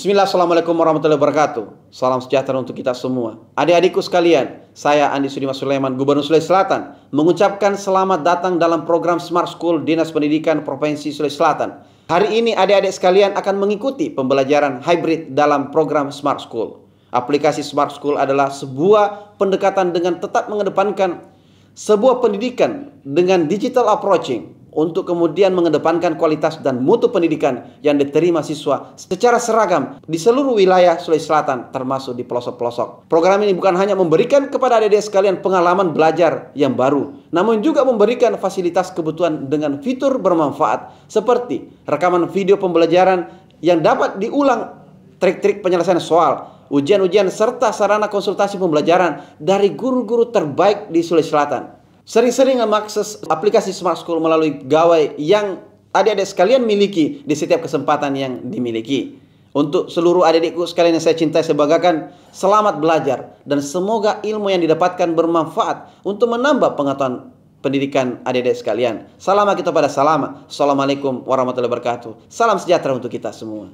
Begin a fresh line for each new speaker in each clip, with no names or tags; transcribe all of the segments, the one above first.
Bismillah, Assalamualaikum warahmatullahi wabarakatuh. Salam sejahtera untuk kita semua. Adik-adikku sekalian, saya Andi Sudimas Sulaiman, Gubernur Sulawesi Selatan, mengucapkan selamat datang dalam program Smart School Dinas Pendidikan Provinsi Sulawesi Selatan. Hari ini adik-adik sekalian akan mengikuti pembelajaran hybrid dalam program Smart School. Aplikasi Smart School adalah sebuah pendekatan dengan tetap mengedepankan sebuah pendidikan dengan digital approaching, untuk kemudian mengedepankan kualitas dan mutu pendidikan yang diterima siswa secara seragam di seluruh wilayah Sulawesi Selatan, termasuk di pelosok-pelosok. Program ini bukan hanya memberikan kepada adik-adik sekalian pengalaman belajar yang baru, namun juga memberikan fasilitas kebutuhan dengan fitur bermanfaat seperti rekaman video pembelajaran yang dapat diulang, trik-trik penyelesaian soal, ujian-ujian, serta sarana konsultasi pembelajaran dari guru-guru terbaik di Sulawesi Selatan. Sering-sering mengakses aplikasi Smart School melalui gawai yang adik-adik sekalian miliki di setiap kesempatan yang dimiliki. Untuk seluruh adik-adikku sekalian yang saya cintai, saya banggakan, selamat belajar dan semoga ilmu yang didapatkan bermanfaat untuk menambah pengetahuan pendidikan adik-adik sekalian. Salam kita pada salam. Assalamualaikum warahmatullahi wabarakatuh. Salam sejahtera untuk kita semua.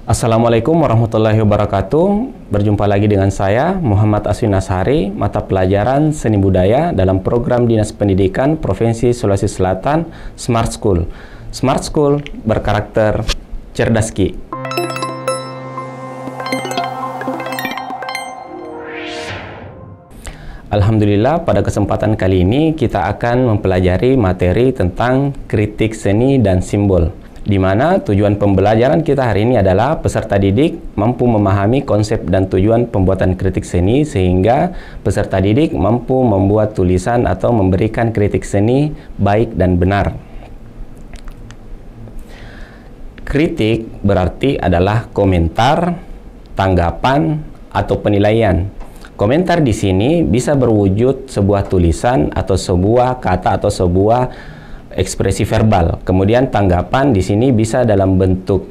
Assalamualaikum warahmatullahi wabarakatuh. Berjumpa lagi dengan saya Muhammad Aswin Ashari, mata pelajaran Seni Budaya dalam program Dinas Pendidikan Provinsi Sulawesi Selatan Smart School. Smart School berkarakter cerdas Ki. Alhamdulillah, pada kesempatan kali ini kita akan mempelajari materi tentang kritik seni dan simbol, di mana tujuan pembelajaran kita hari ini adalah peserta didik mampu memahami konsep dan tujuan pembuatan kritik seni sehingga peserta didik mampu membuat tulisan atau memberikan kritik seni baik dan benar. Kritik berarti adalah komentar, tanggapan, atau penilaian. Komentar di sini bisa berwujud sebuah tulisan atau sebuah kata atau sebuah ekspresi verbal. Kemudian tanggapan di sini bisa dalam bentuk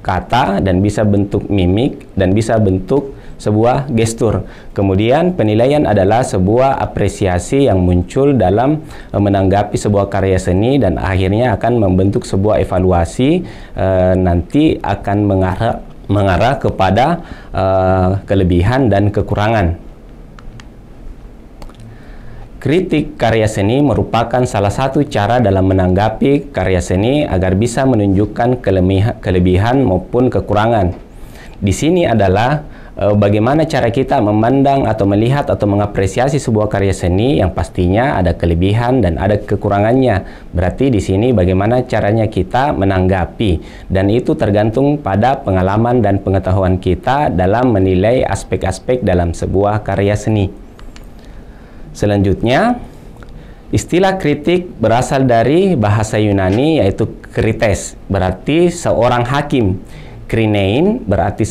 kata dan bisa bentuk mimik dan bisa bentuk sebuah gestur. Kemudian penilaian adalah sebuah apresiasi yang muncul dalam menanggapi sebuah karya seni dan akhirnya akan membentuk sebuah evaluasi, nanti akan mengarah kepada kelebihan dan kekurangan. Kritik karya seni merupakan salah satu cara dalam menanggapi karya seni agar bisa menunjukkan kelebihan maupun kekurangan. Di sini adalah bagaimana cara kita memandang atau melihat atau mengapresiasi sebuah karya seni yang pastinya ada kelebihan dan ada kekurangannya. Berarti di sini bagaimana caranya kita menanggapi, dan itu tergantung pada pengalaman dan pengetahuan kita dalam menilai aspek-aspek dalam sebuah karya seni. Selanjutnya, istilah kritik berasal dari bahasa Yunani yaitu krites, berarti seorang hakim. Krinein berarti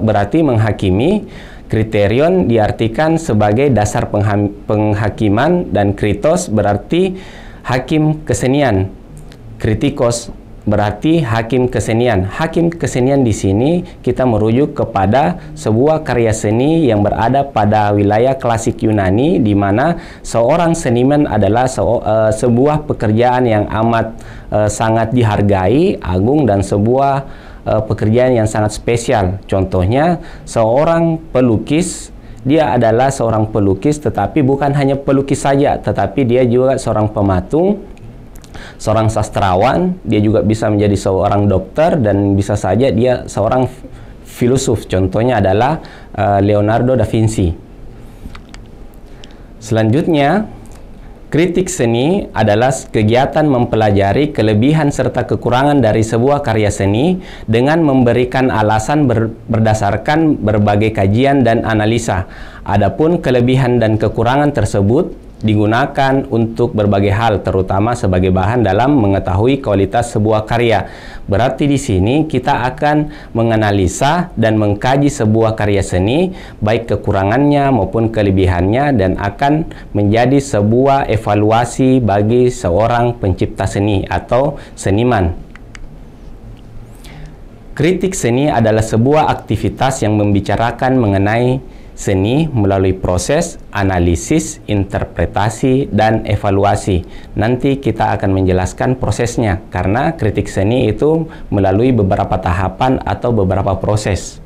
berarti menghakimi. Kriterion diartikan sebagai dasar penghakiman, dan kritos berarti hakim kesenian. Kritikos berarti hakim kesenian. Hakim kesenian di sini kita merujuk kepada sebuah karya seni yang berada pada wilayah klasik Yunani, di mana seorang seniman adalah sebuah pekerjaan yang amat sangat dihargai, agung, dan sebuah pekerjaan yang sangat spesial. Contohnya seorang pelukis, dia adalah seorang pelukis, tetapi bukan hanya pelukis saja, tetapi dia juga seorang pematung, seorang sastrawan, dia juga bisa menjadi seorang dokter, dan bisa saja dia seorang filosof. Contohnya adalah Leonardo da Vinci. Selanjutnya, kritik seni adalah kegiatan mempelajari kelebihan serta kekurangan dari sebuah karya seni dengan memberikan alasan berdasarkan berbagai kajian dan analisa. Adapun kelebihan dan kekurangan tersebut digunakan untuk berbagai hal, terutama sebagai bahan dalam mengetahui kualitas sebuah karya. Berarti di sini kita akan menganalisa dan mengkaji sebuah karya seni, baik kekurangannya maupun kelebihannya, dan akan menjadi sebuah evaluasi bagi seorang pencipta seni atau seniman. Kritik seni adalah sebuah aktivitas yang membicarakan mengenai seni melalui proses analisis, interpretasi, dan evaluasi. Nanti kita akan menjelaskan prosesnya, karena kritik seni itu melalui beberapa tahapan atau beberapa proses.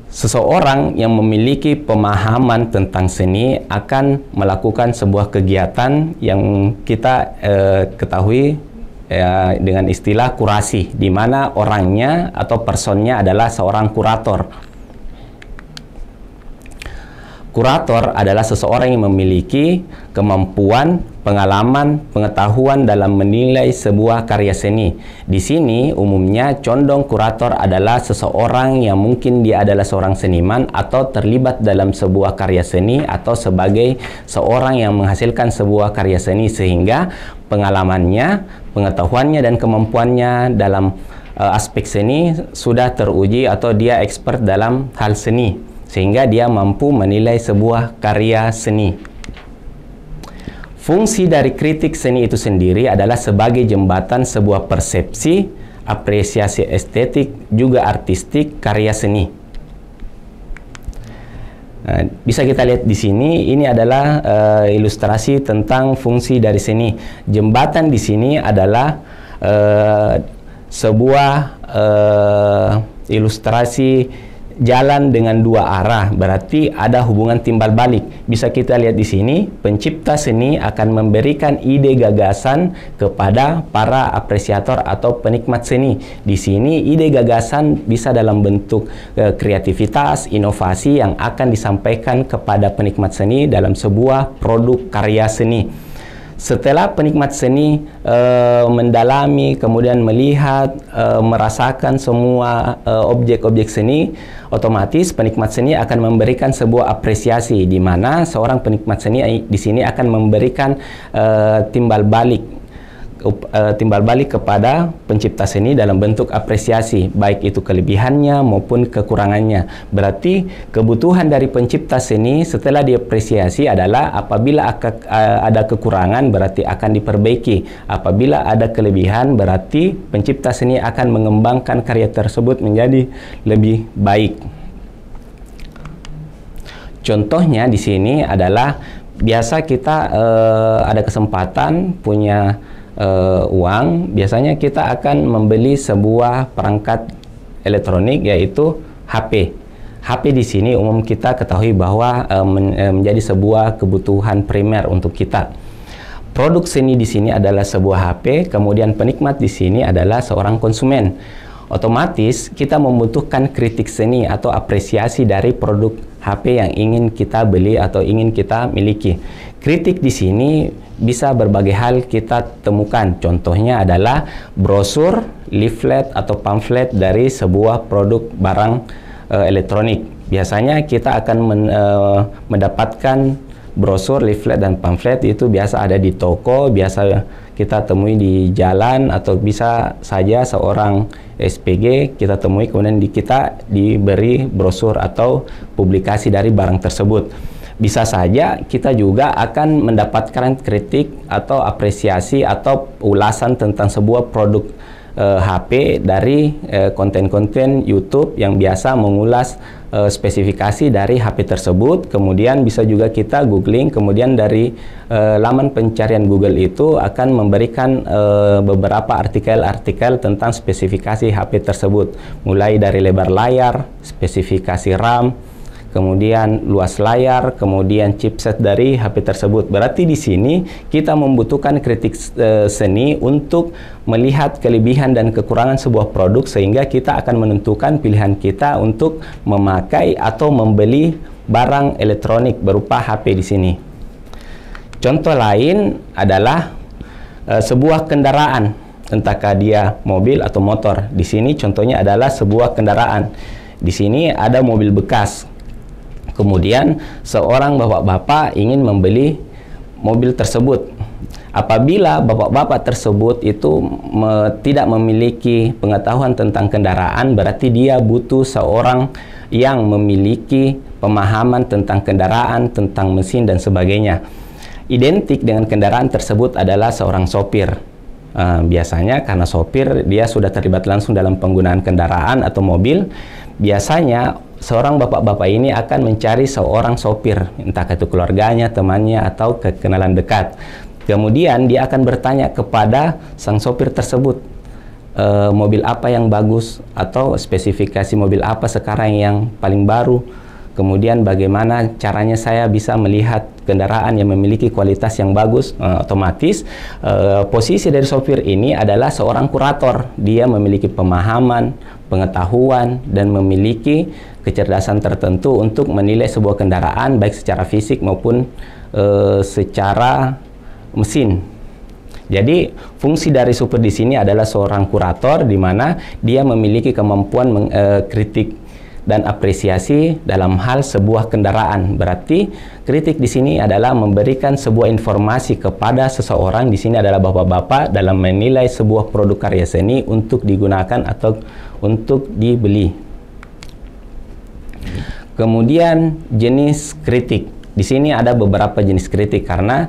Seseorang yang memiliki pemahaman tentang seni akan melakukan sebuah kegiatan yang kita ketahui dengan istilah kurasi, di mana orangnya atau personnya adalah seorang kurator. Kurator adalah seseorang yang memiliki kemampuan, pengalaman, pengetahuan dalam menilai sebuah karya seni. Di sini umumnya condong kurator adalah seseorang yang mungkin dia adalah seorang seniman atau terlibat dalam sebuah karya seni atau sebagai seorang yang menghasilkan sebuah karya seni, sehingga pengalamannya, pengetahuannya dan kemampuannya dalam aspek seni sudah teruji atau dia expert dalam hal seni, sehingga dia mampu menilai sebuah karya seni. Fungsi dari kritik seni itu sendiri adalah sebagai jembatan sebuah persepsi, apresiasi estetik, juga artistik karya seni. Nah, bisa kita lihat di sini, ini adalah ilustrasi tentang fungsi dari seni. Jembatan di sini adalah sebuah ilustrasi jalan dengan dua arah, berarti ada hubungan timbal balik. Bisa kita lihat di sini, pencipta seni akan memberikan ide gagasan kepada para apresiator atau penikmat seni. Di sini ide gagasan bisa dalam bentuk kreativitas, inovasi yang akan disampaikan kepada penikmat seni dalam sebuah produk karya seni. Setelah penikmat seni mendalami, kemudian melihat, merasakan semua objek-objek seni, otomatis penikmat seni akan memberikan sebuah apresiasi, di mana seorang penikmat seni di sini akan memberikan timbal balik kepada pencipta seni dalam bentuk apresiasi, baik itu kelebihannya maupun kekurangannya. Berarti kebutuhan dari pencipta seni setelah diapresiasi adalah apabila ada kekurangan berarti akan diperbaiki, apabila ada kelebihan berarti pencipta seni akan mengembangkan karya tersebut menjadi lebih baik. Contohnya di sini adalah biasa kita ada kesempatan punya uang, biasanya kita akan membeli sebuah perangkat elektronik, yaitu HP. HP di sini umum kita ketahui bahwa menjadi sebuah kebutuhan primer untuk kita. Produk seni di sini adalah sebuah HP, kemudian penikmat di sini adalah seorang konsumen. Otomatis kita membutuhkan kritik seni atau apresiasi dari produk HP yang ingin kita beli atau ingin kita miliki. Kritik di sini bisa berbagai hal kita temukan. Contohnya adalah brosur, leaflet atau pamflet dari sebuah produk barang elektronik. Biasanya kita akan mendapatkan brosur, leaflet dan pamflet itu biasa ada di toko, biasa kita temui di jalan, atau bisa saja seorang SPG kita temui kemudian kita diberi brosur atau publikasi dari barang tersebut. Bisa saja kita juga akan mendapatkan kritik atau apresiasi atau ulasan tentang sebuah produk HP dari konten-konten YouTube yang biasa mengulas spesifikasi dari HP tersebut. Kemudian bisa juga kita googling, kemudian dari laman pencarian Google itu akan memberikan beberapa artikel-artikel tentang spesifikasi HP tersebut, mulai dari lebar layar, spesifikasi RAM, kemudian luas layar, kemudian chipset dari HP tersebut. Berarti di sini kita membutuhkan kritik seni untuk melihat kelebihan dan kekurangan sebuah produk, sehingga kita akan menentukan pilihan kita untuk memakai atau membeli barang elektronik berupa HP di sini. Contoh lain adalah sebuah kendaraan, entahkah dia mobil atau motor. Di sini contohnya adalah sebuah kendaraan. Di sini ada mobil bekas. Kemudian seorang bapak-bapak ingin membeli mobil tersebut. Apabila bapak-bapak tersebut itu tidak memiliki pengetahuan tentang kendaraan, berarti dia butuh seorang yang memiliki pemahaman tentang kendaraan, tentang mesin dan sebagainya. Identik dengan kendaraan tersebut adalah seorang sopir. Biasanya karena sopir dia sudah terlibat langsung dalam penggunaan kendaraan atau mobil, biasanya seorang bapak-bapak ini akan mencari seorang sopir, entah itu keluarganya, temannya, atau kenalan dekat. Kemudian dia akan bertanya kepada sang sopir tersebut, mobil apa yang bagus, atau spesifikasi mobil apa sekarang yang paling baru. Kemudian bagaimana caranya saya bisa melihat kendaraan yang memiliki kualitas yang bagus. Otomatis posisi dari sopir ini adalah seorang kurator. Dia memiliki pemahaman, pengetahuan, dan memiliki kecerdasan tertentu untuk menilai sebuah kendaraan baik secara fisik maupun secara mesin. Jadi fungsi dari sopir di sini adalah seorang kurator, di mana dia memiliki kemampuan kritik dan apresiasi dalam hal sebuah kendaraan. Berarti kritik di sini adalah memberikan sebuah informasi kepada seseorang, di sini adalah bapak-bapak, dalam menilai sebuah produk karya seni untuk digunakan atau untuk dibeli. Kemudian jenis kritik. Di sini ada beberapa jenis kritik, karena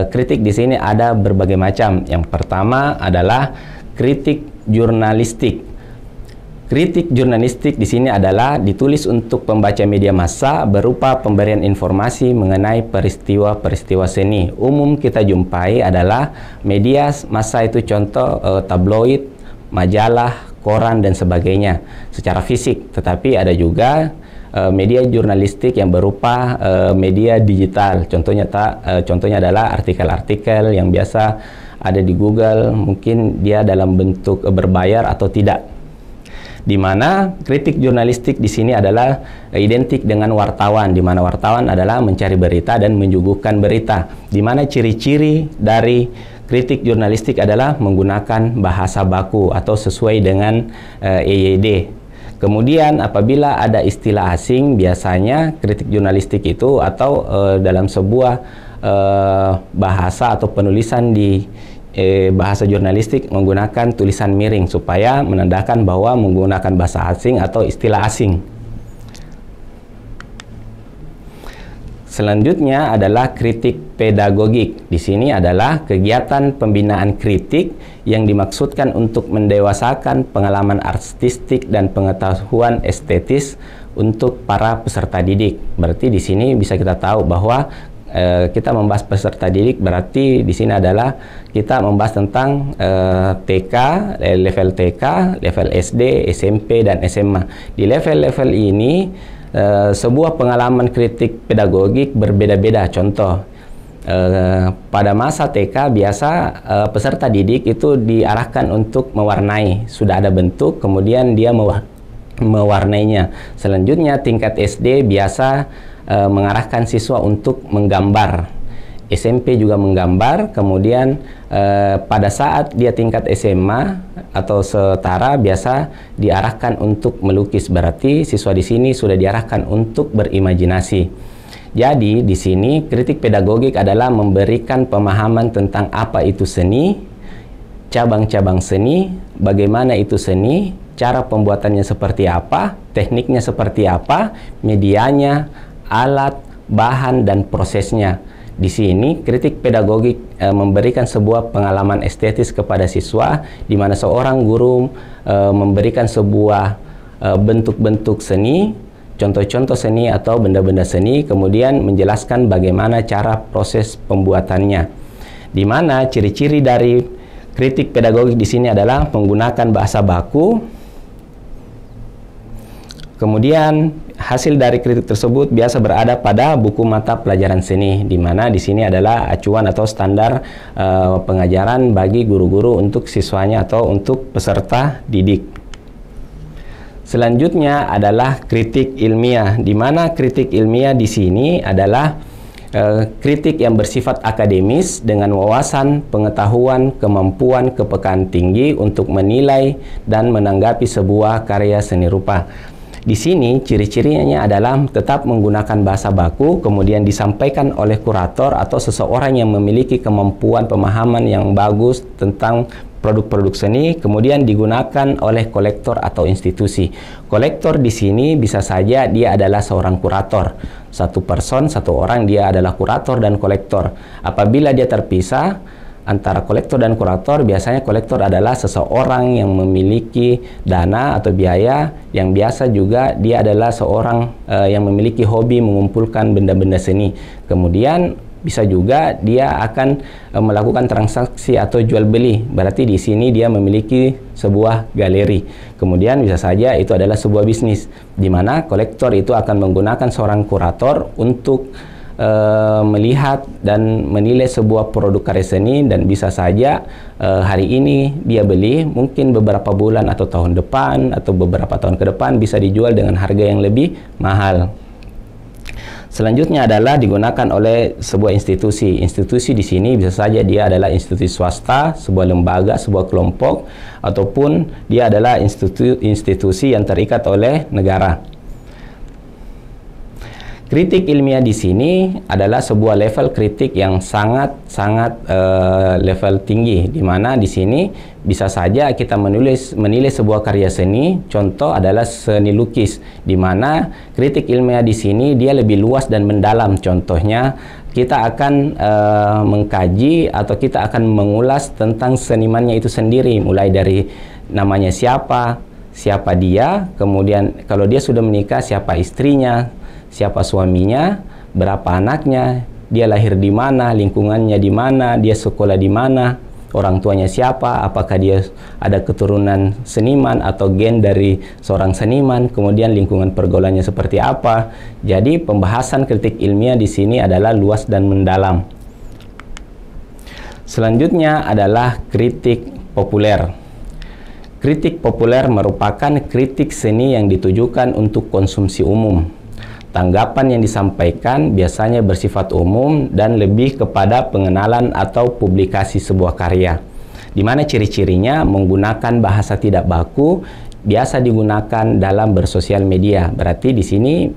kritik di sini ada berbagai macam. Yang pertama adalah kritik jurnalistik. Kritik jurnalistik di sini adalah ditulis untuk pembaca media massa berupa pemberian informasi mengenai peristiwa-peristiwa seni. Umum kita jumpai adalah media massa itu contoh tabloid, majalah, koran, dan sebagainya secara fisik. Tetapi ada juga media jurnalistik yang berupa media digital. Contohnya adalah artikel-artikel yang biasa ada di Google, mungkin dia dalam bentuk berbayar atau tidak. Di mana kritik jurnalistik di sini adalah identik dengan wartawan, di mana wartawan adalah mencari berita dan menyuguhkan berita. Di mana ciri-ciri dari kritik jurnalistik adalah menggunakan bahasa baku atau sesuai dengan EYD. Kemudian apabila ada istilah asing, biasanya kritik jurnalistik itu atau dalam sebuah bahasa atau penulisan di bahasa jurnalistik menggunakan tulisan miring supaya menandakan bahwa menggunakan bahasa asing atau istilah asing. Selanjutnya adalah kritik pedagogik. Di sini adalah kegiatan pembinaan kritik yang dimaksudkan untuk mendewasakan pengalaman artistik dan pengetahuan estetis untuk para peserta didik. Berarti di sini bisa kita tahu bahwa kita membahas peserta didik, berarti di sini adalah kita membahas tentang TK, level TK, level SD, SMP, dan SMA. Di level-level ini sebuah pengalaman kritik pedagogik berbeda-beda. Contoh, pada masa TK biasa peserta didik itu diarahkan untuk mewarnai, sudah ada bentuk, kemudian dia mewarnainya. Selanjutnya tingkat SD biasa mengarahkan siswa untuk menggambar. SMP juga menggambar. Kemudian pada saat dia tingkat SMA atau setara biasa diarahkan untuk melukis. Berarti siswa di sini sudah diarahkan untuk berimajinasi. Jadi di sini kritik pedagogik adalah memberikan pemahaman tentang apa itu seni, cabang-cabang seni, bagaimana itu seni, cara pembuatannya seperti apa, tekniknya seperti apa, medianya, alat, bahan, dan prosesnya. Di sini kritik pedagogik memberikan sebuah pengalaman estetis kepada siswa, di mana seorang guru memberikan sebuah bentuk-bentuk seni, contoh-contoh seni atau benda-benda seni, kemudian menjelaskan bagaimana cara proses pembuatannya. Di mana ciri-ciri dari kritik pedagogik di sini adalah menggunakan bahasa baku. Kemudian hasil dari kritik tersebut biasa berada pada buku mata pelajaran seni, di mana di sini adalah acuan atau standar pengajaran bagi guru-guru untuk siswanya atau untuk peserta didik. Selanjutnya adalah kritik ilmiah, di mana kritik ilmiah di sini adalah kritik yang bersifat akademis dengan wawasan, pengetahuan, kemampuan, kepekaan tinggi untuk menilai dan menanggapi sebuah karya seni rupa. Di sini ciri-cirinya adalah tetap menggunakan bahasa baku, kemudian disampaikan oleh kurator atau seseorang yang memiliki kemampuan pemahaman yang bagus tentang produk-produk seni, kemudian digunakan oleh kolektor atau institusi. Kolektor di sini bisa saja dia adalah seorang kurator. Satu orang dia adalah kurator dan kolektor. Apabila dia terpisah, antara kolektor dan kurator, biasanya kolektor adalah seseorang yang memiliki dana atau biaya, yang biasa juga dia adalah seorang yang memiliki hobi mengumpulkan benda-benda seni. Kemudian bisa juga dia akan melakukan transaksi atau jual beli. Berarti di sini dia memiliki sebuah galeri. Kemudian bisa saja itu adalah sebuah bisnis, di mana kolektor itu akan menggunakan seorang kurator untuk melihat dan menilai sebuah produk karya seni, dan bisa saja hari ini dia beli, mungkin beberapa bulan atau tahun depan atau beberapa tahun ke depan bisa dijual dengan harga yang lebih mahal. Selanjutnya adalah digunakan oleh sebuah institusi. Institusi di sini bisa saja dia adalah institusi swasta, sebuah lembaga, sebuah kelompok, ataupun dia adalah institusi yang terikat oleh negara. Kritik ilmiah di sini adalah sebuah level kritik yang sangat level tinggi, di mana di sini bisa saja kita menilai sebuah karya seni. Contoh adalah seni lukis, di mana kritik ilmiah di sini dia lebih luas dan mendalam. Contohnya kita akan mengkaji atau kita akan mengulas tentang senimannya itu sendiri, mulai dari namanya siapa dia, kemudian kalau dia sudah menikah siapa istrinya, siapa suaminya, berapa anaknya, dia lahir di mana, lingkungannya di mana, dia sekolah di mana, orang tuanya siapa, apakah dia ada keturunan seniman atau gen dari seorang seniman, kemudian lingkungan pergaulannya seperti apa. Jadi pembahasan kritik ilmiah di sini adalah luas dan mendalam. Selanjutnya adalah kritik populer. Kritik populer merupakan kritik seni yang ditujukan untuk konsumsi umum. Tanggapan yang disampaikan biasanya bersifat umum dan lebih kepada pengenalan atau publikasi sebuah karya, di mana ciri-cirinya menggunakan bahasa tidak baku, biasa digunakan dalam bersosial media. Berarti di sini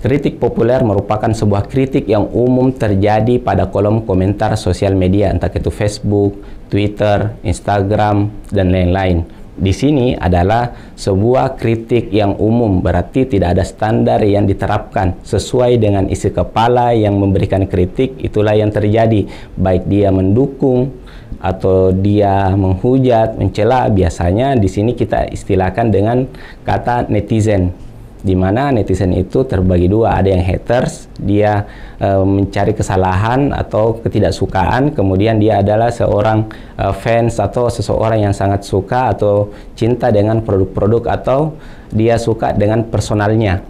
kritik populer merupakan sebuah kritik yang umum terjadi pada kolom komentar sosial media, entah itu Facebook, Twitter, Instagram, dan lain-lain. Di sini adalah sebuah kritik yang umum, berarti tidak ada standar yang diterapkan. Sesuai dengan isi kepala yang memberikan kritik, itulah yang terjadi. Baik dia mendukung atau dia menghujat, mencela, biasanya di sini kita istilahkan dengan kata netizen. Di mana netizen itu terbagi dua, ada yang haters, dia mencari kesalahan atau ketidaksukaan, kemudian dia adalah seorang fans atau seseorang yang sangat suka atau cinta dengan produk-produk atau dia suka dengan personalnya.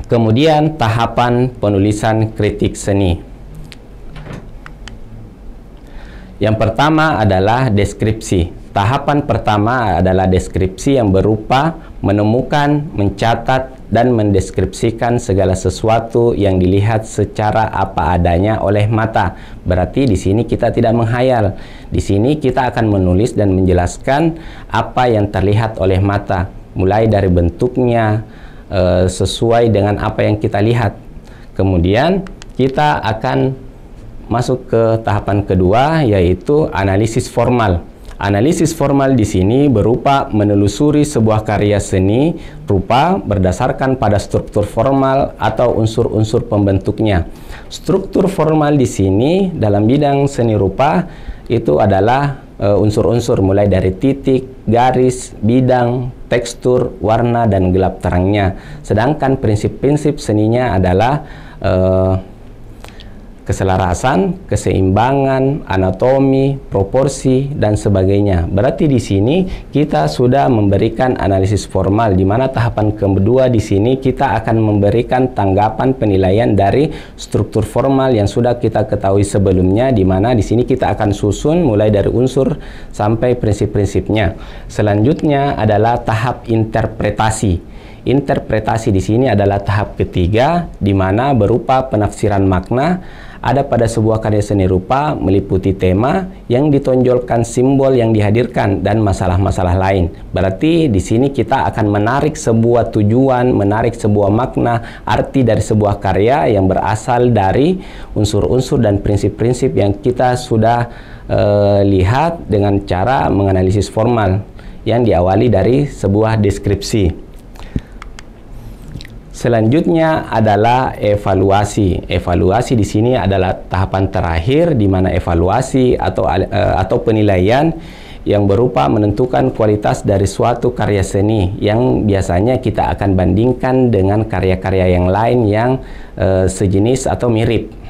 Kemudian tahapan penulisan kritik seni. Yang pertama adalah deskripsi. Tahapan pertama adalah deskripsi yang berupa menemukan, mencatat, dan mendeskripsikan segala sesuatu yang dilihat secara apa adanya oleh mata. Berarti di sini kita tidak menghayal. Di sini kita akan menulis dan menjelaskan apa yang terlihat oleh mata, mulai dari bentuknya sesuai dengan apa yang kita lihat. Kemudian kita akan masuk ke tahapan kedua, yaitu analisis formal. Analisis formal di sini berupa menelusuri sebuah karya seni rupa berdasarkan pada struktur formal atau unsur-unsur pembentuknya. Struktur formal di sini dalam bidang seni rupa itu adalah unsur-unsur mulai dari titik, garis, bidang, tekstur, warna, dan gelap terangnya. Sedangkan prinsip-prinsip seninya adalah keselarasan, keseimbangan, anatomi, proporsi, dan sebagainya. Berarti di sini kita sudah memberikan analisis formal, di mana tahapan kedua di sini kita akan memberikan tanggapan penilaian dari struktur formal yang sudah kita ketahui sebelumnya, di mana di sini kita akan susun mulai dari unsur sampai prinsip-prinsipnya. Selanjutnya adalah tahap interpretasi. Interpretasi di sini adalah tahap ketiga, di mana berupa penafsiran makna. Ada pada sebuah karya seni rupa meliputi tema yang ditonjolkan, simbol yang dihadirkan, dan masalah-masalah lain. Berarti di sini kita akan menarik sebuah tujuan, menarik sebuah makna, arti dari sebuah karya yang berasal dari unsur-unsur dan prinsip-prinsip yang kita sudah lihat dengan cara menganalisis formal yang diawali dari sebuah deskripsi. Selanjutnya adalah evaluasi. Evaluasi di sini adalah tahapan terakhir di mana evaluasi atau penilaian yang berupa menentukan kualitas dari suatu karya seni yang biasanya kita akan bandingkan dengan karya-karya yang lain yang sejenis atau mirip.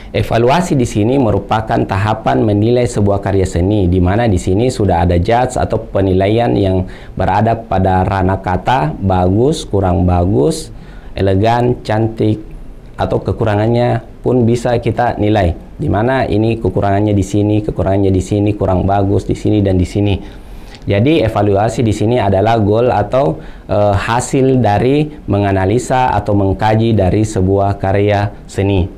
Evaluasi di sini merupakan tahapan menilai sebuah karya seni, di mana di sini sudah ada judge atau penilaian yang berada pada ranah kata bagus, kurang bagus, elegan, cantik, atau kekurangannya pun bisa kita nilai. Di mana ini kekurangannya di sini, kekurangannya di sini, kurang bagus di sini dan di sini. Jadi evaluasi di sini adalah goal atau hasil dari menganalisa atau mengkaji dari sebuah karya seni.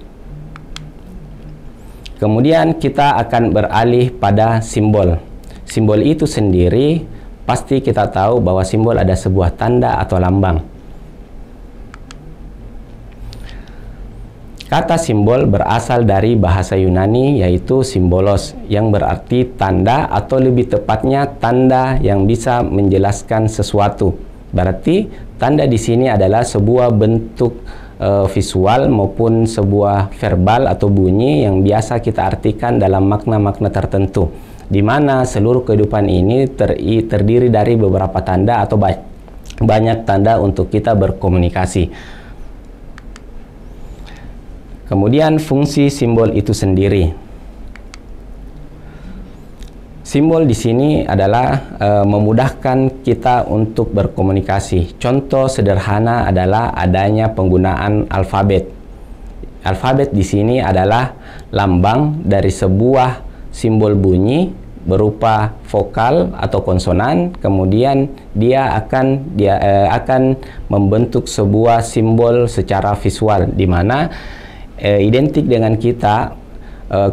Kemudian kita akan beralih pada simbol. Simbol itu sendiri pasti kita tahu bahwa simbol ada sebuah tanda atau lambang. Kata simbol berasal dari bahasa Yunani yaitu simbolos yang berarti tanda atau lebih tepatnya tanda yang bisa menjelaskan sesuatu. Berarti tanda di sini adalah sebuah bentuk visual maupun sebuah verbal atau bunyi yang biasa kita artikan dalam makna-makna tertentu, di mana seluruh kehidupan ini terdiri dari beberapa tanda atau banyak tanda untuk kita berkomunikasi. Kemudian fungsi simbol itu sendiri. Simbol di sini adalah memudahkan kita untuk berkomunikasi. Contoh sederhana adalah adanya penggunaan alfabet. Alfabet di sini adalah lambang dari sebuah simbol bunyi berupa vokal atau konsonan. Kemudian dia akan membentuk sebuah simbol secara visual, di mana identik dengan kita.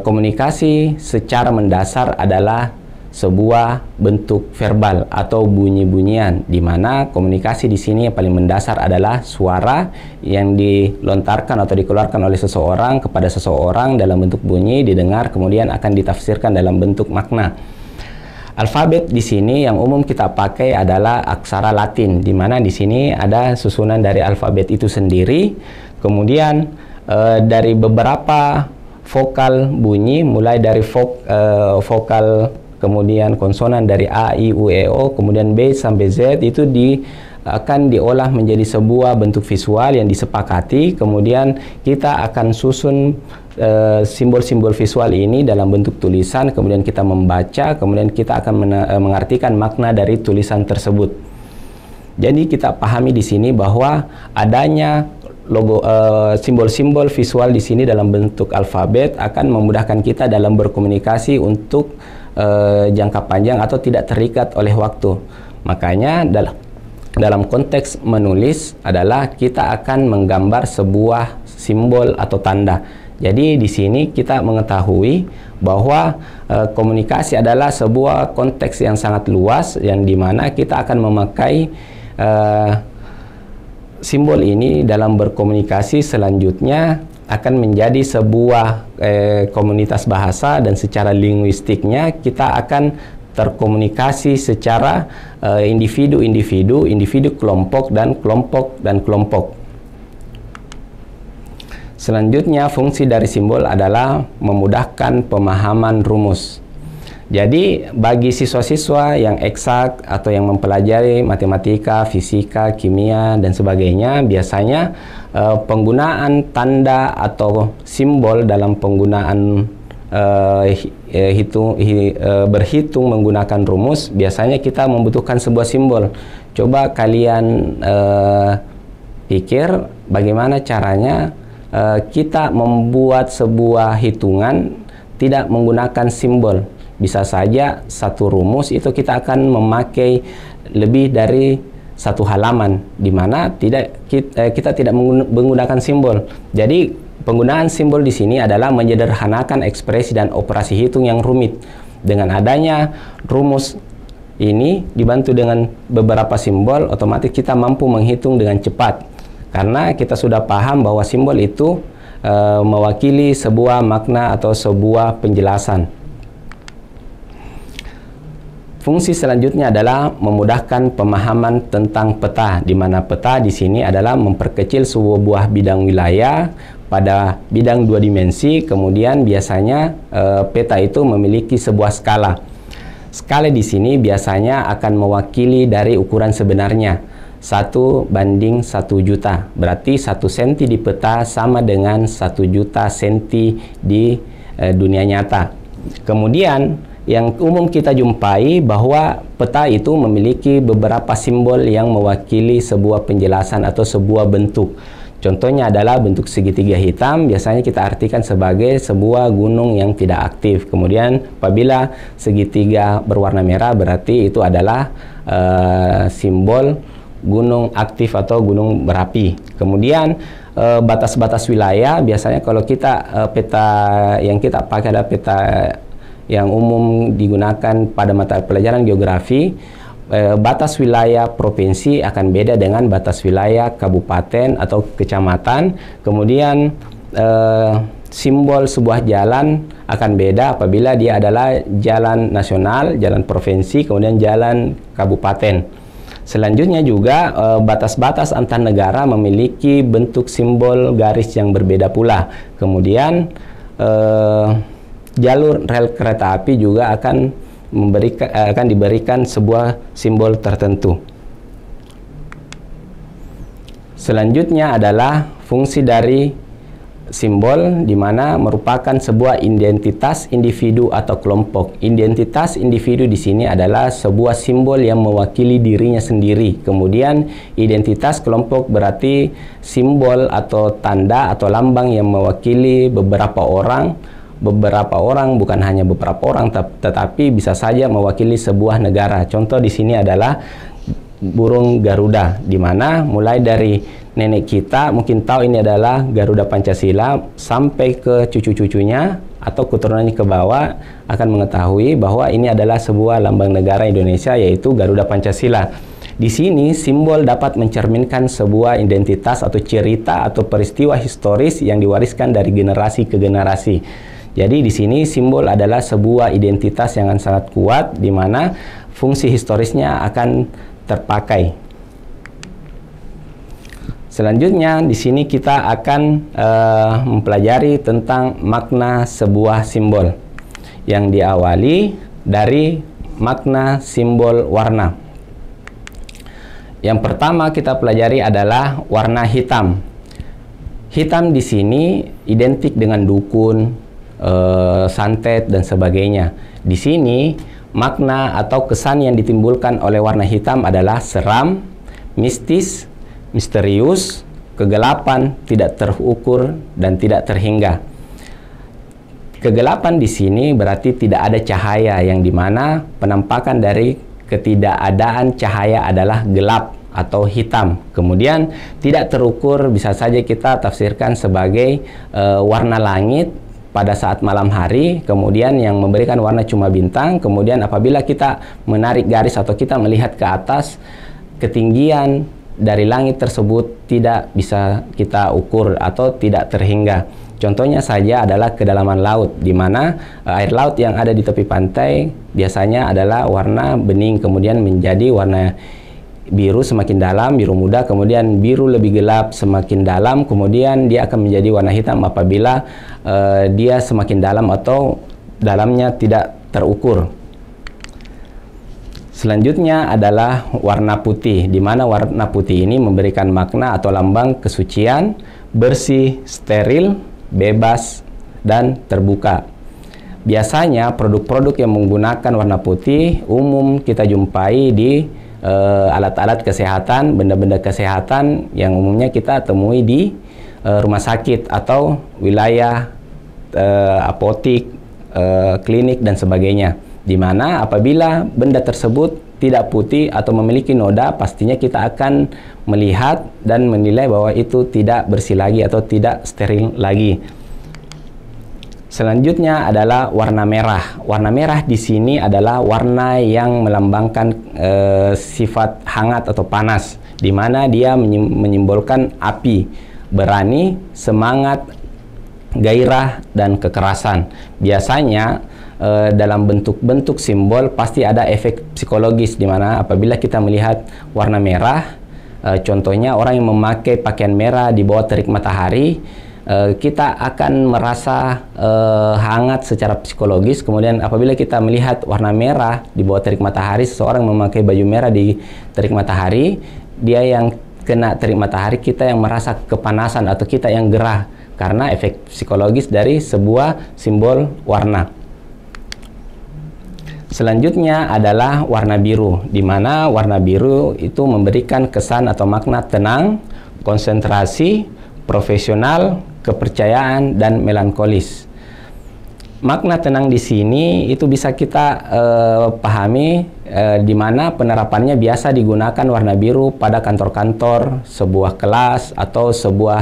Komunikasi secara mendasar adalah sebuah bentuk verbal atau bunyi-bunyian, di mana komunikasi di sini yang paling mendasar adalah suara yang dilontarkan atau dikeluarkan oleh seseorang kepada seseorang dalam bentuk bunyi, didengar, kemudian akan ditafsirkan dalam bentuk makna. Alfabet di sini yang umum kita pakai adalah aksara Latin, di mana di sini ada susunan dari alfabet itu sendiri. Kemudian dari beberapa vokal bunyi, mulai dari vokal, kemudian konsonan dari A, I, U, E, O, kemudian B sampai Z, itu akan diolah menjadi sebuah bentuk visual yang disepakati. Kemudian kita akan susun simbol-simbol visual ini dalam bentuk tulisan, kemudian kita membaca, kemudian kita akan mengartikan makna dari tulisan tersebut. Jadi kita pahami di sini bahwa adanya simbol-simbol visual di sini dalam bentuk alfabet akan memudahkan kita dalam berkomunikasi untuk jangka panjang atau tidak terikat oleh waktu. Makanya dalam konteks menulis adalah kita akan menggambar sebuah simbol atau tanda. Jadi di sini kita mengetahui bahwa komunikasi adalah sebuah konteks yang sangat luas, yang dimana kita akan memakai simbol ini dalam berkomunikasi. Selanjutnya akan menjadi sebuah komunitas bahasa, dan secara linguistiknya kita akan terkomunikasi secara individu-individu, kelompok dan kelompok. Selanjutnya fungsi dari simbol adalah memudahkan pemahaman rumus. Jadi bagi siswa-siswa yang eksak atau yang mempelajari matematika, fisika, kimia, dan sebagainya, biasanya penggunaan tanda atau simbol dalam penggunaan berhitung menggunakan rumus, biasanya kita membutuhkan sebuah simbol. Coba kalian pikir bagaimana caranya kita membuat sebuah hitungan tidak menggunakan simbol. Bisa saja satu rumus itu kita akan memakai lebih dari satu halaman, di mana kita tidak menggunakan simbol. Jadi penggunaan simbol di sini adalah menyederhanakan ekspresi dan operasi hitung yang rumit. Dengan adanya rumus ini dibantu dengan beberapa simbol, otomatis kita mampu menghitung dengan cepat, karena kita sudah paham bahwa simbol itu mewakili sebuah makna atau sebuah penjelasan. Fungsi selanjutnya adalah memudahkan pemahaman tentang peta, di mana peta di sini adalah memperkecil sebuah bidang wilayah pada bidang 2 dimensi. Kemudian biasanya peta itu memiliki sebuah skala. Skala di sini biasanya akan mewakili dari ukuran sebenarnya 1:1 juta. Berarti 1 senti di peta sama dengan 1 juta senti di dunia nyata. Kemudian yang umum kita jumpai bahwa peta itu memiliki beberapa simbol yang mewakili sebuah penjelasan atau sebuah bentuk. Contohnya adalah bentuk segitiga hitam, biasanya kita artikan sebagai sebuah gunung yang tidak aktif. Kemudian apabila segitiga berwarna merah, berarti itu adalah simbol gunung aktif atau gunung berapi. Kemudian batas-batas wilayah, biasanya kalau kita peta yang kita pakai adalah peta yang umum digunakan pada mata pelajaran geografi. Batas wilayah provinsi akan beda dengan batas wilayah kabupaten atau kecamatan. Kemudian simbol sebuah jalan akan beda apabila dia adalah jalan nasional, jalan provinsi, kemudian jalan kabupaten. Selanjutnya juga batas-batas antar negara memiliki bentuk simbol garis yang berbeda pula. Kemudian jalur rel kereta api juga akan diberikan sebuah simbol tertentu. Selanjutnya adalah fungsi dari simbol, di mana merupakan sebuah identitas individu atau kelompok. Identitas individu di sini adalah sebuah simbol yang mewakili dirinya sendiri. Kemudian identitas kelompok berarti simbol atau tanda atau lambang yang mewakili beberapa orang, bukan hanya beberapa orang, tetapi bisa saja mewakili sebuah negara. Contoh di sini adalah burung Garuda, di mana mulai dari nenek kita mungkin tahu ini adalah Garuda Pancasila, sampai ke cucu-cucunya atau keturunannya ke bawah akan mengetahui bahwa ini adalah sebuah lambang negara Indonesia, yaitu Garuda Pancasila. Di sini simbol dapat mencerminkan sebuah identitas atau cerita atau peristiwa historis yang diwariskan dari generasi ke generasi. Jadi di sini simbol adalah sebuah identitas yang sangat kuat, di mana fungsi historisnya akan terpakai. Selanjutnya di sini kita akan mempelajari tentang makna sebuah simbol yang diawali dari makna simbol warna. Yang pertama kita pelajari adalah warna hitam. Hitam di sini identik dengan dukun, santet dan sebagainya. Di sini makna atau kesan yang ditimbulkan oleh warna hitam adalah seram, mistis, misterius, kegelapan, tidak terukur dan tidak terhingga. Kegelapan di sini berarti tidak ada cahaya, yang dimana penampakan dari ketidakadaan cahaya adalah gelap atau hitam. Kemudian tidak terukur bisa saja kita tafsirkan sebagai warna langit pada saat malam hari, kemudian yang memberikan warna cuma bintang. Kemudian apabila kita menarik garis atau kita melihat ke atas, ketinggian dari langit tersebut tidak bisa kita ukur atau tidak terhingga. Contohnya saja adalah kedalaman laut, di mana air laut yang ada di tepi pantai biasanya adalah warna bening, kemudian menjadi warna biru semakin dalam, biru muda, kemudian biru lebih gelap semakin dalam, kemudian dia akan menjadi warna hitam apabila dia semakin dalam atau dalamnya tidak terukur. Selanjutnya adalah warna putih, di mana warna putih ini memberikan makna atau lambang kesucian, bersih, steril, bebas, dan terbuka. Biasanya produk-produk yang menggunakan warna putih umum kita jumpai di alat-alat kesehatan, benda-benda kesehatan yang umumnya kita temui di rumah sakit atau wilayah apotik, klinik dan sebagainya. Di mana apabila benda tersebut tidak putih atau memiliki noda, pastinya kita akan melihat dan menilai bahwa itu tidak bersih lagi atau tidak steril lagi. Selanjutnya adalah warna merah. Warna merah di sini adalah warna yang melambangkan sifat hangat atau panas, di mana dia menyimbolkan api, berani, semangat, gairah dan kekerasan. Biasanya dalam bentuk-bentuk simbol pasti ada efek psikologis, di mana apabila kita melihat warna merah, contohnya orang yang memakai pakaian merah di bawah terik matahari, kita akan merasa hangat secara psikologis. Kemudian apabila kita melihat warna merah di bawah terik matahari, seseorang memakai baju merah di terik matahari, dia yang kena terik matahari, kita yang merasa kepanasan atau kita yang gerah karena efek psikologis dari sebuah simbol warna. Selanjutnya adalah warna biru, di mana warna biru itu memberikan kesan atau makna tenang, konsentrasi, profesional, kepercayaan, dan melankolis. Makna tenang di sini itu bisa kita pahami, di mana penerapannya biasa digunakan warna biru pada kantor-kantor, sebuah kelas, atau sebuah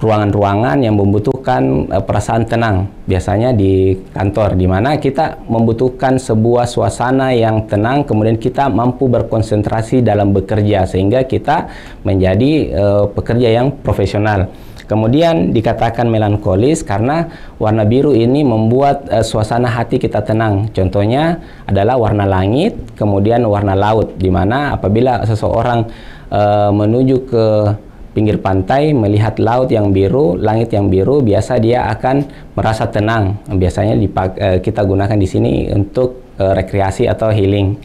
ruangan-ruangan yang membutuhkan perasaan tenang, biasanya di kantor, di mana kita membutuhkan sebuah suasana yang tenang, kemudian kita mampu berkonsentrasi dalam bekerja sehingga kita menjadi pekerja yang profesional. Kemudian dikatakan melankolis karena warna biru ini membuat suasana hati kita tenang. Contohnya adalah warna langit, kemudian warna laut, di mana apabila seseorang menuju ke pinggir pantai, melihat laut yang biru, langit yang biru, biasa dia akan merasa tenang. Biasanya kita gunakan di sini untuk rekreasi atau healing.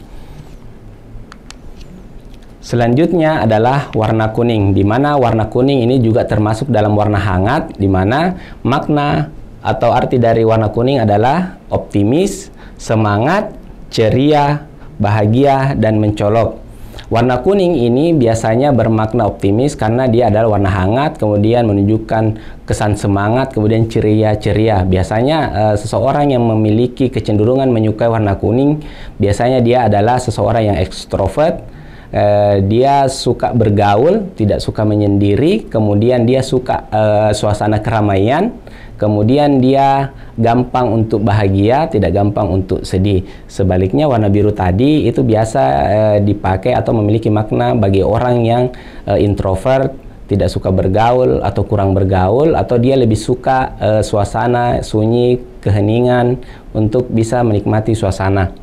Selanjutnya adalah warna kuning, di mana warna kuning ini juga termasuk dalam warna hangat, di mana makna atau arti dari warna kuning adalah optimis, semangat, ceria, bahagia, dan mencolok. Warna kuning ini biasanya bermakna optimis karena dia adalah warna hangat, kemudian menunjukkan kesan semangat, kemudian ceria-ceria. Biasanya seseorang yang memiliki kecenderungan menyukai warna kuning, biasanya dia adalah seseorang yang ekstrovert. Dia suka bergaul, tidak suka menyendiri, kemudian dia suka suasana keramaian, kemudian dia gampang untuk bahagia, tidak gampang untuk sedih. Sebaliknya warna biru tadi itu biasa dipakai atau memiliki makna bagi orang yang introvert, tidak suka bergaul atau kurang bergaul, atau dia lebih suka suasana sunyi, keheningan untuk bisa menikmati suasana.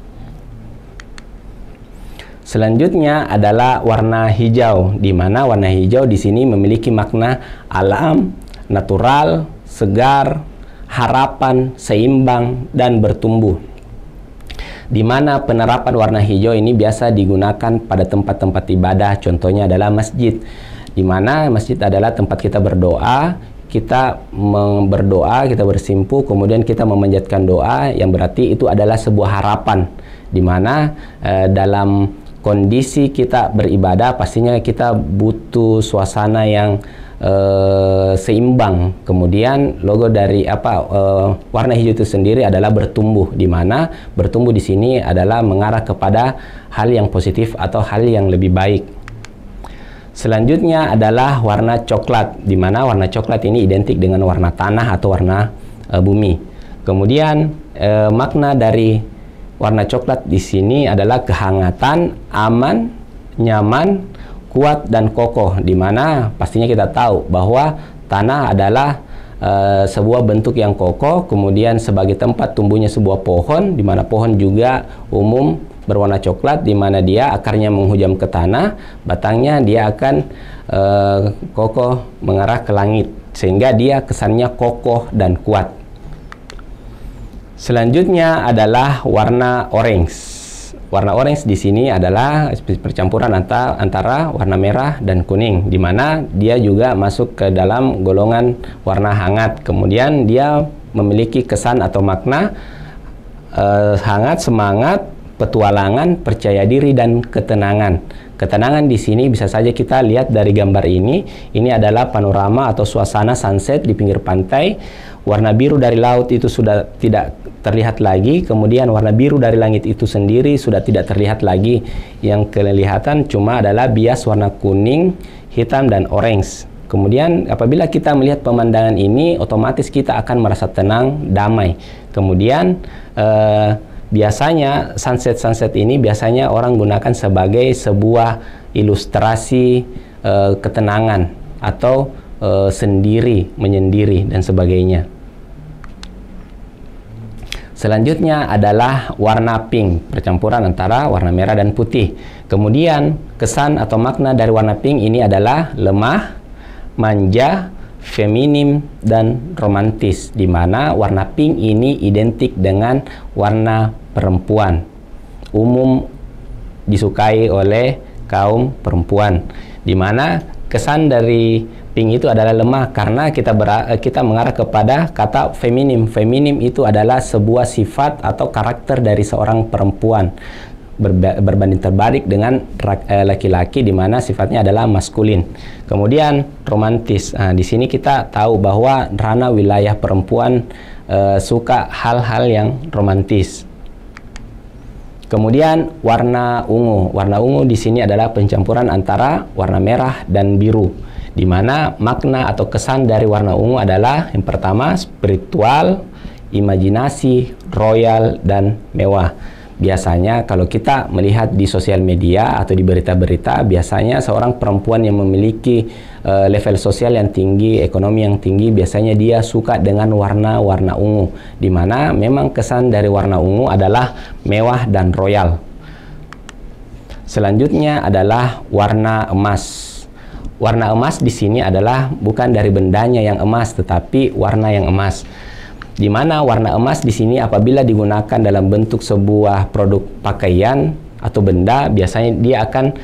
Selanjutnya adalah warna hijau, di mana warna hijau di sini memiliki makna alam, natural, segar, harapan, seimbang, dan bertumbuh. Di mana penerapan warna hijau ini biasa digunakan pada tempat-tempat ibadah, contohnya adalah masjid, di mana masjid adalah tempat kita berdoa. Kita berdoa, kita bersimpuh, kemudian kita memanjatkan doa, yang berarti itu adalah sebuah harapan, di mana dalam kondisi kita beribadah pastinya kita butuh suasana yang seimbang. Kemudian logo dari warna hijau itu sendiri adalah bertumbuh, di mana bertumbuh di sini adalah mengarah kepada hal yang positif atau hal yang lebih baik. Selanjutnya adalah warna coklat, di mana warna coklat ini identik dengan warna tanah atau warna bumi. Kemudian makna dari warna coklat di sini adalah kehangatan, aman, nyaman, kuat, dan kokoh, di mana pastinya kita tahu bahwa tanah adalah sebuah bentuk yang kokoh, kemudian sebagai tempat tumbuhnya sebuah pohon, di mana pohon juga umum berwarna coklat, di mana dia akarnya menghujam ke tanah, batangnya dia akan kokoh mengarah ke langit, sehingga dia kesannya kokoh dan kuat. Selanjutnya adalah warna orange. Warna orange di sini adalah percampuran antara warna merah dan kuning, di mana dia juga masuk ke dalam golongan warna hangat. Kemudian dia memiliki kesan atau makna hangat, semangat, petualangan, percaya diri, dan ketenangan. Ketenangan di sini bisa saja kita lihat dari gambar ini. Ini adalah panorama atau suasana sunset di pinggir pantai. Warna biru dari laut itu sudah tidak terlihat lagi, kemudian warna biru dari langit itu sendiri sudah tidak terlihat lagi. Yang kelihatan cuma adalah bias warna kuning, hitam, dan orange. Kemudian apabila kita melihat pemandangan ini, otomatis kita akan merasa tenang, damai. Kemudian biasanya sunset ini biasanya orang gunakan sebagai sebuah ilustrasi ketenangan atau sendiri, menyendiri, dan sebagainya. Selanjutnya adalah warna pink, percampuran antara warna merah dan putih. Kemudian kesan atau makna dari warna pink ini adalah lemah, manja, feminim, dan romantis, di mana warna pink ini identik dengan warna perempuan, umum disukai oleh kaum perempuan, di mana kesan dari pink itu adalah lemah karena kita mengarah kepada kata feminim. Feminim itu adalah sebuah sifat atau karakter dari seorang perempuan, berbanding terbalik dengan laki-laki di mana sifatnya adalah maskulin. Kemudian romantis. Nah, di sini kita tahu bahwa ranah wilayah perempuan suka hal-hal yang romantis. Kemudian warna ungu. Warna ungu di sini adalah pencampuran antara warna merah dan biru, di mana makna atau kesan dari warna ungu adalah yang pertama spiritual, imajinasi, royal, dan mewah. Biasanya kalau kita melihat di sosial media atau di berita-berita, biasanya seorang perempuan yang memiliki level sosial yang tinggi, ekonomi yang tinggi, biasanya dia suka dengan warna ungu, di mana memang kesan dari warna ungu adalah mewah dan royal. Selanjutnya adalah warna emas. Warna emas di sini adalah bukan dari bendanya yang emas, tetapi warna yang emas. Di mana warna emas di sini apabila digunakan dalam bentuk sebuah produk pakaian atau benda, biasanya dia akan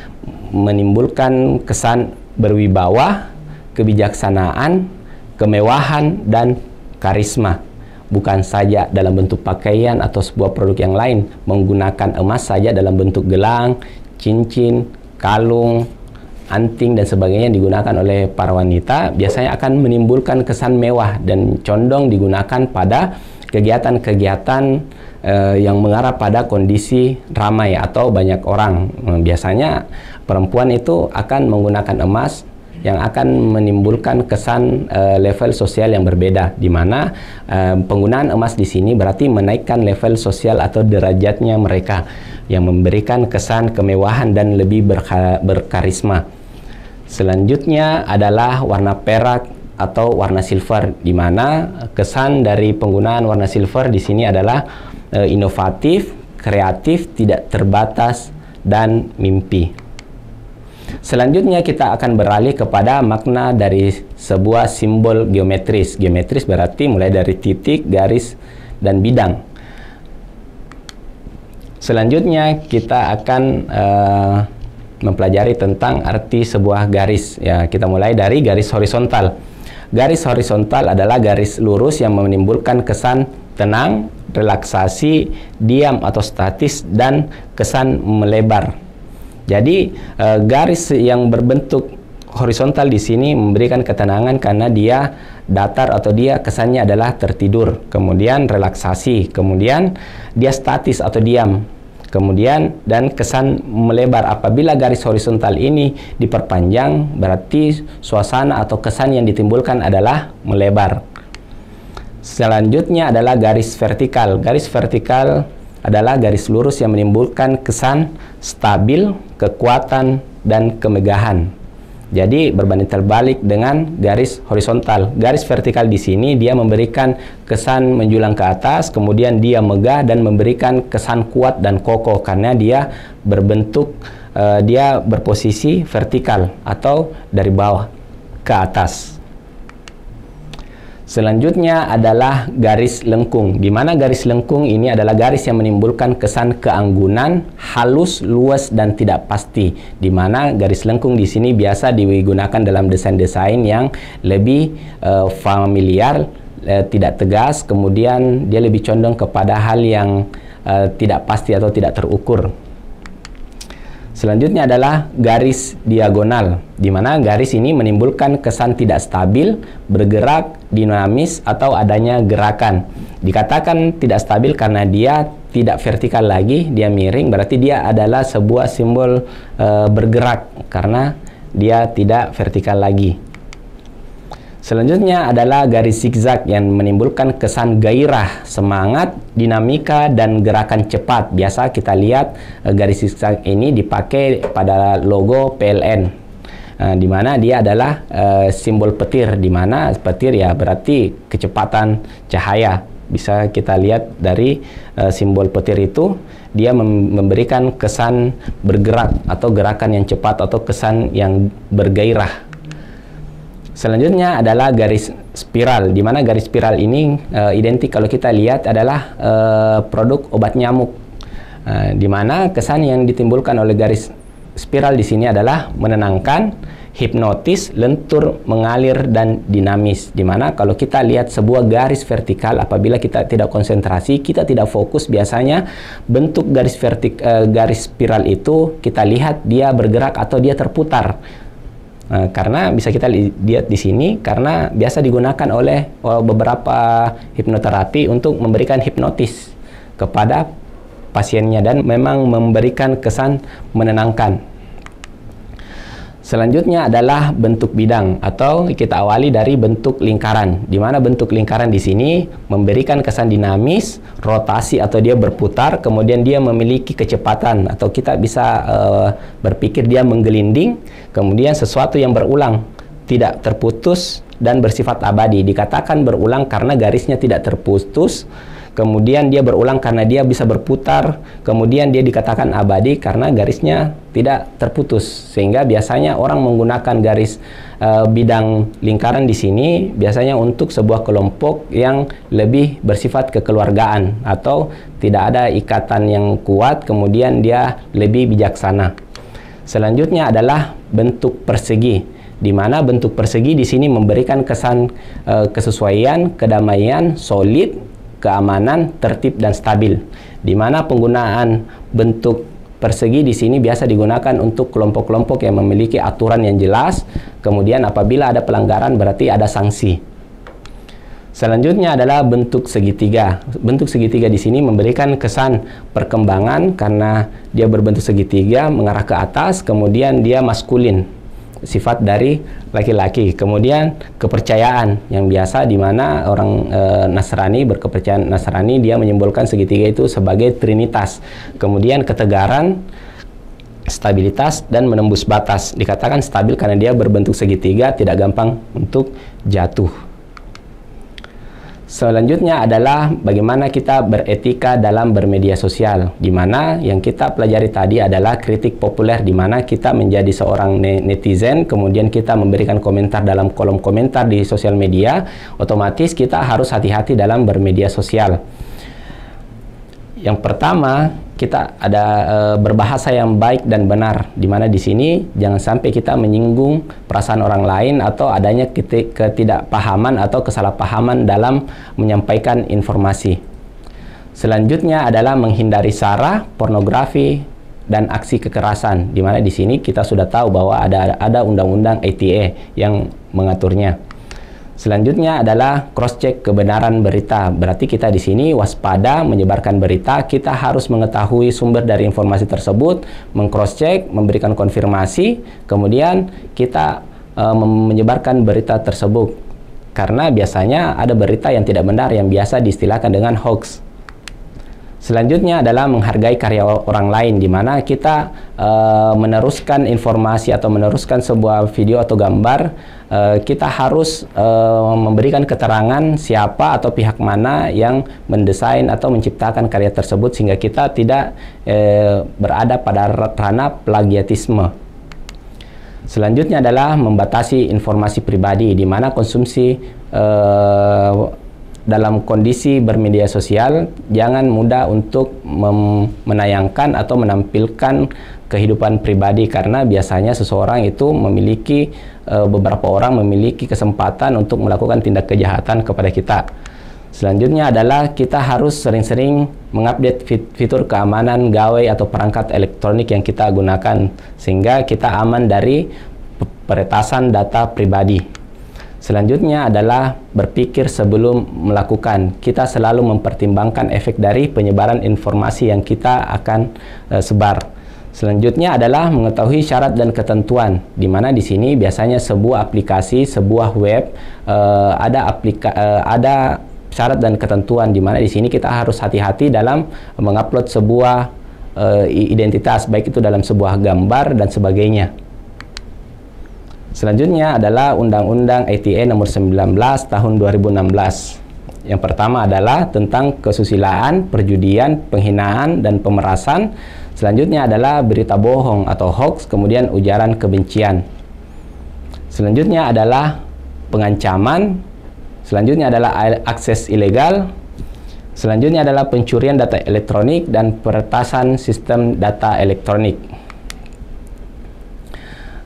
menimbulkan kesan berwibawa, kebijaksanaan, kemewahan, dan karisma. Bukan saja dalam bentuk pakaian atau sebuah produk yang lain, menggunakan emas saja dalam bentuk gelang, cincin, kalung, anting, dan sebagainya digunakan oleh para wanita, biasanya akan menimbulkan kesan mewah dan condong digunakan pada kegiatan-kegiatan yang mengarah pada kondisi ramai atau banyak orang. Biasanya perempuan itu akan menggunakan emas yang akan menimbulkan kesan level sosial yang berbeda, di mana penggunaan emas di sini berarti menaikkan level sosial atau derajatnya mereka, yang memberikan kesan kemewahan dan lebih berkarisma. Selanjutnya adalah warna perak atau warna silver, di mana kesan dari penggunaan warna silver di sini adalah inovatif, kreatif, tidak terbatas, dan mimpi. Selanjutnya kita akan beralih kepada makna dari sebuah simbol geometris. Geometris berarti mulai dari titik, garis, dan bidang. Selanjutnya kita akan mempelajari tentang arti sebuah garis. Ya, kita mulai dari garis horizontal. Garis horizontal adalah garis lurus yang menimbulkan kesan tenang, relaksasi, diam atau statis, dan kesan melebar. Jadi garis yang berbentuk horizontal di sini memberikan ketenangan karena dia datar atau dia kesannya adalah tertidur. Kemudian relaksasi, kemudian dia statis atau diam. Kemudian dan kesan melebar. Apabila garis horizontal ini diperpanjang, berarti suasana atau kesan yang ditimbulkan adalah melebar. Selanjutnya adalah garis vertikal. Garis vertikal adalah garis lurus yang menimbulkan kesan stabil, kekuatan, dan kemegahan. Jadi berbanding terbalik dengan garis horizontal. Garis vertikal di sini dia memberikan kesan menjulang ke atas, kemudian dia megah dan memberikan kesan kuat dan kokoh karena dia berbentuk dia berposisi vertikal atau dari bawah ke atas. Selanjutnya adalah garis lengkung, di mana garis lengkung ini adalah garis yang menimbulkan kesan keanggunan, halus, luas, dan tidak pasti. Di mana garis lengkung di sini biasa digunakan dalam desain-desain yang lebih familiar, tidak tegas, kemudian dia lebih condong kepada hal yang tidak pasti atau tidak terukur. Selanjutnya adalah garis diagonal, di mana garis ini menimbulkan kesan tidak stabil, bergerak, dinamis, atau adanya gerakan. Dikatakan tidak stabil karena dia tidak vertikal lagi, dia miring, berarti dia adalah sebuah simbol bergerak karena dia tidak vertikal lagi. Selanjutnya adalah garis zigzag yang menimbulkan kesan gairah, semangat, dinamika, dan gerakan cepat. Biasa kita lihat garis zigzag ini dipakai pada logo PLN. di mana dia adalah simbol petir, di mana petir ya berarti kecepatan cahaya. Bisa kita lihat dari simbol petir itu, dia memberikan kesan bergerak atau gerakan yang cepat atau kesan yang bergairah. Selanjutnya adalah garis spiral, di mana garis spiral ini identik kalau kita lihat adalah produk obat nyamuk, di mana kesan yang ditimbulkan oleh garis spiral di sini adalah menenangkan, hipnotis, lentur, mengalir, dan dinamis. Di mana kalau kita lihat sebuah garis vertikal, apabila kita tidak konsentrasi, kita tidak fokus, biasanya bentuk garis spiral itu kita lihat dia bergerak atau dia terputar. Karena bisa kita lihat di sini, karena biasa digunakan oleh beberapa hipnoterapi untuk memberikan hipnotis kepada pasiennya dan memang memberikan kesan menenangkan. Selanjutnya adalah bentuk bidang, atau kita awali dari bentuk lingkaran, di mana bentuk lingkaran di sini memberikan kesan dinamis, rotasi atau dia berputar, kemudian dia memiliki kecepatan atau kita bisa berpikir dia menggelinding, kemudian sesuatu yang berulang, tidak terputus dan bersifat abadi. Dikatakan berulang karena garisnya tidak terputus, kemudian dia berulang karena dia bisa berputar, kemudian dia dikatakan abadi karena garisnya tidak terputus. Sehingga biasanya orang menggunakan garis bidang lingkaran di sini biasanya untuk sebuah kelompok yang lebih bersifat kekeluargaan atau tidak ada ikatan yang kuat, kemudian dia lebih bijaksana. Selanjutnya adalah bentuk persegi, di mana bentuk persegi di sini memberikan kesan kesesuaian, kedamaian, solid, keamanan, tertib, dan stabil. Di mana penggunaan bentuk persegi di sini biasa digunakan untuk kelompok-kelompok yang memiliki aturan yang jelas. Kemudian apabila ada pelanggaran berarti ada sanksi. Selanjutnya adalah bentuk segitiga. Bentuk segitiga di sini memberikan kesan perkembangan karena dia berbentuk segitiga mengarah ke atas, kemudian dia maskulin, sifat dari laki-laki. Kemudian kepercayaan yang biasa, di mana orang Nasrani, berkepercayaan Nasrani, dia menyimbolkan segitiga itu sebagai trinitas. Kemudian ketegaran, stabilitas, dan menembus batas. Dikatakan stabil karena dia berbentuk segitiga, tidak gampang untuk jatuh. Selanjutnya adalah bagaimana kita beretika dalam bermedia sosial, di mana yang kita pelajari tadi adalah kritik populer, di mana kita menjadi seorang netizen, kemudian kita memberikan komentar dalam kolom komentar di sosial media, otomatis kita harus hati-hati dalam bermedia sosial. Yang pertama, kita ada berbahasa yang baik dan benar, di mana di sini jangan sampai kita menyinggung perasaan orang lain atau adanya ketidakpahaman atau kesalahpahaman dalam menyampaikan informasi. Selanjutnya adalah menghindari sara, pornografi, dan aksi kekerasan, di mana di sini kita sudah tahu bahwa ada undang-undang ITE yang mengaturnya. Selanjutnya adalah cross-check kebenaran berita. Berarti kita di sini waspada menyebarkan berita. Kita harus mengetahui sumber dari informasi tersebut, meng-cross-check, memberikan konfirmasi, kemudian kita menyebarkan berita tersebut. Karena biasanya ada berita yang tidak benar yang biasa diistilahkan dengan hoax. Selanjutnya adalah menghargai karya orang lain, di mana kita meneruskan informasi atau meneruskan sebuah video atau gambar, kita harus memberikan keterangan siapa atau pihak mana yang mendesain atau menciptakan karya tersebut, sehingga kita tidak berada pada ranah plagiatisme. Selanjutnya adalah membatasi informasi pribadi, di mana konsumsi dalam kondisi bermedia sosial jangan mudah untuk menayangkan atau menampilkan kehidupan pribadi, karena biasanya seseorang itu memiliki beberapa orang memiliki kesempatan untuk melakukan tindak kejahatan kepada kita. Selanjutnya adalah kita harus sering-sering mengupdate fitur keamanan gawai atau perangkat elektronik yang kita gunakan, sehingga kita aman dari peretasan data pribadi. Selanjutnya adalah berpikir sebelum melakukan. Kita selalu mempertimbangkan efek dari penyebaran informasi yang kita akan sebar. Selanjutnya adalah mengetahui syarat dan ketentuan, di mana di sini biasanya sebuah aplikasi, sebuah web ada syarat dan ketentuan, di mana di sini kita harus hati-hati dalam mengupload sebuah identitas, baik itu dalam sebuah gambar dan sebagainya. Selanjutnya adalah Undang-Undang ITE nomor 19 tahun 2016. Yang pertama adalah tentang kesusilaan, perjudian, penghinaan, dan pemerasan. Selanjutnya adalah berita bohong atau hoax, kemudian ujaran kebencian. Selanjutnya adalah pengancaman. Selanjutnya adalah akses ilegal. Selanjutnya adalah pencurian data elektronik dan peretasan sistem data elektronik.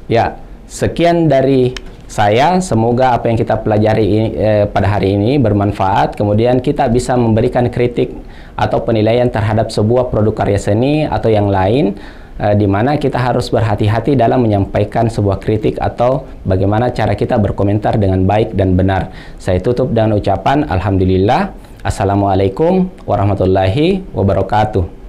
Ya, sekian dari saya, semoga apa yang kita pelajari pada hari ini bermanfaat, kemudian kita bisa memberikan kritik atau penilaian terhadap sebuah produk karya seni atau yang lain, di mana kita harus berhati-hati dalam menyampaikan sebuah kritik atau bagaimana cara kita berkomentar dengan baik dan benar. Saya tutup dengan ucapan Alhamdulillah. Assalamualaikum warahmatullahi wabarakatuh.